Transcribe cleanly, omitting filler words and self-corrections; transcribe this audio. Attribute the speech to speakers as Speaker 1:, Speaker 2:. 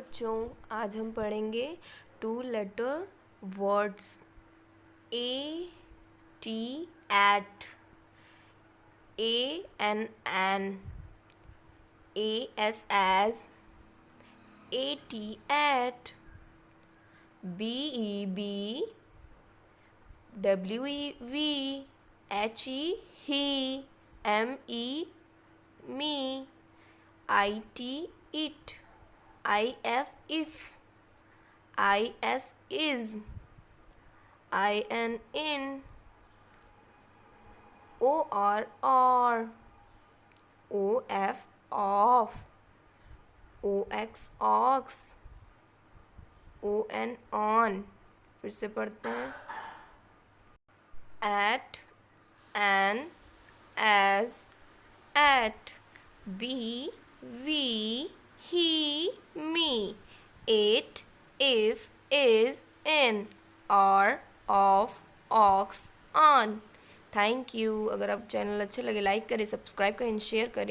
Speaker 1: बच्चों, आज हम पढ़ेंगे 2 letter words. A T at, A N, A S, A T at, B E be, W E we, H E he, M E me, I T it, I F if, I S is, I N in, O R or, O F of, O X ox, O N on. फिर से पढ़ते हैं। At, an, as, at, be, we, he, me, at, if, is, in, or, of, aux, ऑन। Thank you. अगर आप channel अच्छे लगे like करें, सब्सक्राइब करें, शेयर करें।